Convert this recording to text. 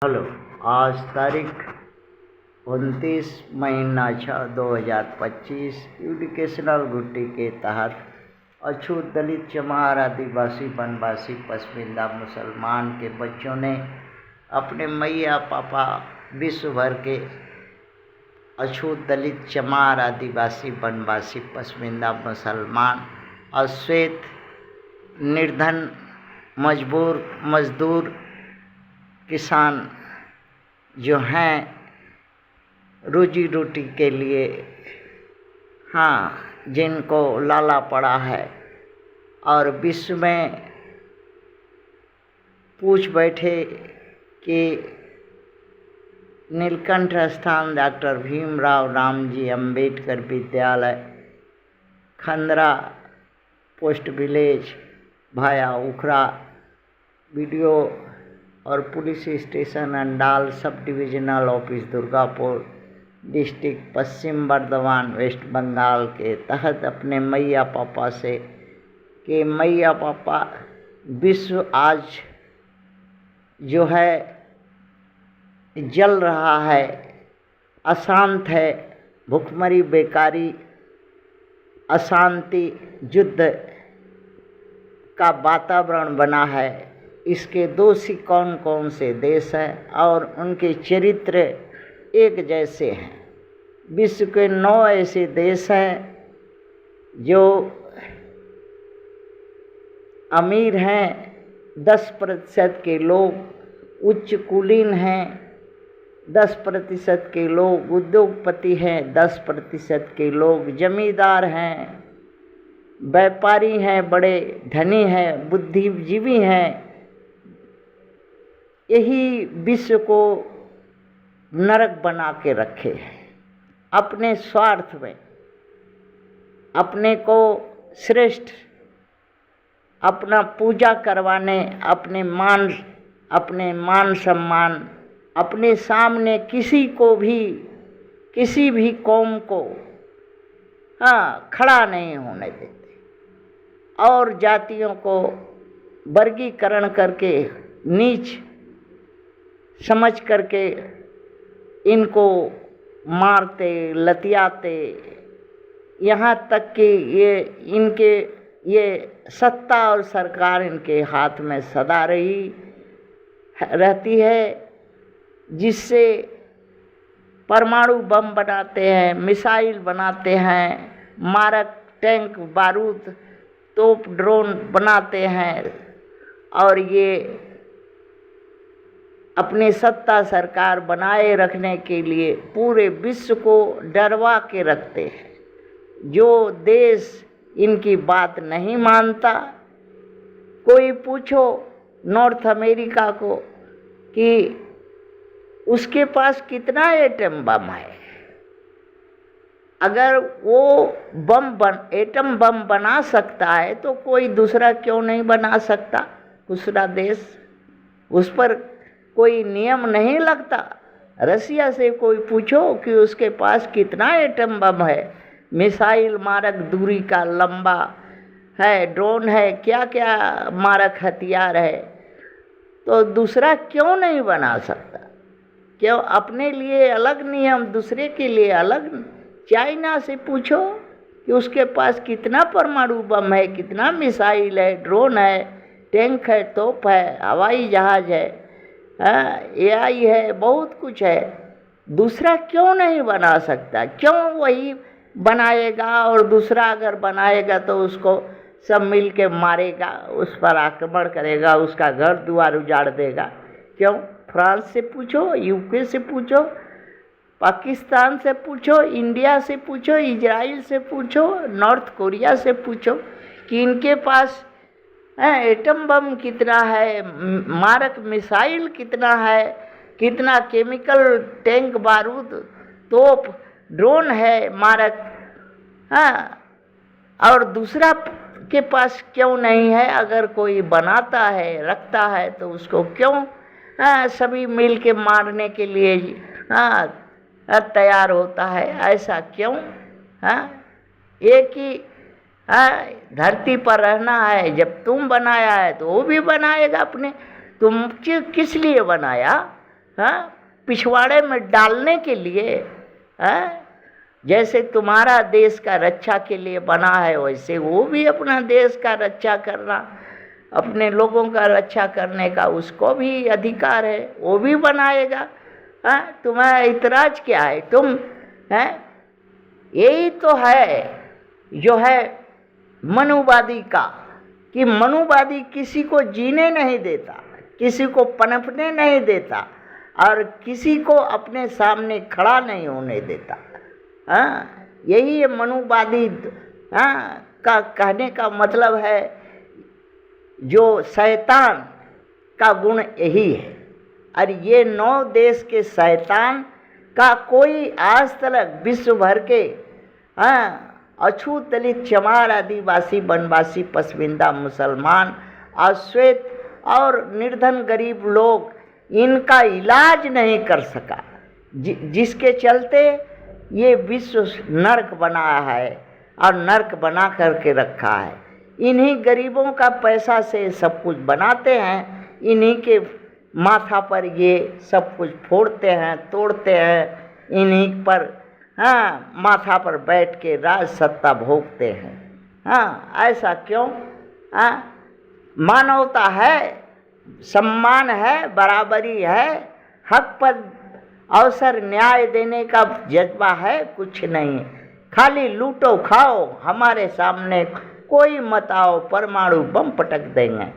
Hello. आज तारीख 29 महीना 6 2025 एजुकेशनल गुट्टी के तहत अछूत दलित चमार आदिवासी वनवासी पसमिंदा मुसलमान के बच्चों ने अपने मैया पापा विश्व भर के अछूत दलित चमार आदिवासी वनवासी पसमिंदा मुसलमान और श्वेत निर्धन मजदूर किसान जो हैं रोजी रोटी के लिए जिनको लाला पड़ा है और विश्व में पूछ बैठे कि नीलकंठ स्थान डॉक्टर भीमराव रामजी अंबेडकर विद्यालय खंदरा पोस्ट विलेज भाया उखरा वीडियो और police station Andal sub divisional office Durgapur district Paschim Bardhaman West Bengal के तहत अपने मैया पापा से कि मैया पापा विश्व आज जो है जल रहा है, अशांत है, भुखमरी बेकारी अशांति युद्ध का वातावरण बना है। इसके दोषी कौन कौन से देश हैं और उनके चरित्र एक जैसे हैं। विश्व के 9 ऐसे देश हैं जो अमीर हैं, 10% के लोग उच्च कुलीन हैं, 10% के लोग उद्योगपति हैं, 10% के लोग जमींदार हैं, व्यापारी हैं, बड़े धनी हैं, बुद्धिजीवी हैं। यही विश्व को नरक बना के रखे हैं। अपने स्वार्थ में अपने को श्रेष्ठ, अपना पूजा करवाने, अपने मान सम्मान, अपने सामने किसी को भी, किसी भी कौम को खड़ा नहीं होने देते और जातियों को वर्गीकरण करके नीच समझ करके इनको मारते लतियाते, यहाँ तक कि ये सत्ता और सरकार इनके हाथ में सदा रहती है, जिससे परमाणु बम बनाते हैं, मिसाइल बनाते हैं, मारक टैंक बारूद तोप ड्रोन बनाते हैं और ये अपनी सत्ता सरकार बनाए रखने के लिए पूरे विश्व को डरवा के रखते हैं। जो देश इनकी बात नहीं मानता, कोई पूछो नॉर्थ अमेरिका को कि उसके पास कितना एटम बम है, अगर वो एटम बम बना सकता है तो कोई दूसरा क्यों नहीं बना सकता? दूसरा देश, उस पर कोई नियम नहीं लगता? रसिया से कोई पूछो कि उसके पास कितना एटम बम है, मिसाइल मारक दूरी का लंबा है, ड्रोन है, क्या क्या मारक हथियार है, तो दूसरा क्यों नहीं बना सकता? क्यों अपने लिए अलग नियम, दूसरे के लिए अलग? चाइना से पूछो कि उसके पास कितना परमाणु बम है, कितना मिसाइल है, ड्रोन है, टैंक है, तोप है, हवाई जहाज है, AI है, बहुत कुछ है। दूसरा क्यों नहीं बना सकता? क्यों वही बनाएगा और दूसरा अगर बनाएगा तो उसको सब मिल के मारेगा, उस पर आक्रमण करेगा, उसका घर द्वार उजाड़ देगा? क्यों? फ्रांस से पूछो, UK से पूछो, पाकिस्तान से पूछो, इंडिया से पूछो, इजराइल से पूछो, नॉर्थ कोरिया से पूछो कि इनके पास एटम बम कितना है, मारक मिसाइल कितना है, कितना केमिकल टैंक बारूद तोप ड्रोन है मारक, और दूसरा के पास क्यों नहीं है? अगर कोई बनाता है, रखता है, तो उसको क्यों सभी मिल के मारने के लिए तैयार होता है? ऐसा क्यों? एक ही धरती पर रहना है। जब तुम बनाया है तो वो भी बनाएगा अपने। तुम किस लिए बनाया? हाँ, पिछवाड़े में डालने के लिए। हाँ, जैसे तुम्हारा देश का रक्षा के लिए बना है, वैसे वो भी अपना देश का रक्षा करना, अपने लोगों का रक्षा करने का उसको भी अधिकार है, वो भी बनाएगा। हाँ, तुम्हारा इतराज क्या है? तुम हैं, यही तो है जो है मनुवादी का, कि मनुवादी किसी को जीने नहीं देता, किसी को पनपने नहीं देता और किसी को अपने सामने खड़ा नहीं होने देता। हाँ, यही है मनुवादी। हाँ, का कहने का मतलब है जो शैतान का गुण यही है। और ये 9 देश के शैतान का कोई आज तक विश्व भर के अछूत, दलित, चमार, आदिवासी, वनवासी, पसमिंदा, मुसलमान, अश्वेत और निर्धन गरीब लोग, इनका इलाज नहीं कर सका, जिसके चलते ये विश्व नर्क बना है और नर्क बना करके रखा है। इन्हीं गरीबों का पैसा से सब कुछ बनाते हैं, इन्हीं के माथा पर ये सब कुछ फोड़ते हैं, तोड़ते हैं, इन्हीं पर हाँ माथा पर बैठ के राज सत्ता भोगते हैं। हाँ, ऐसा क्यों? हाँ, मानवता है, सम्मान है, बराबरी है, हक पर अवसर, न्याय देने का जज्बा है, कुछ नहीं। खाली लूटो खाओ, हमारे सामने कोई मत आओ, परमाणु बम पटक देंगे।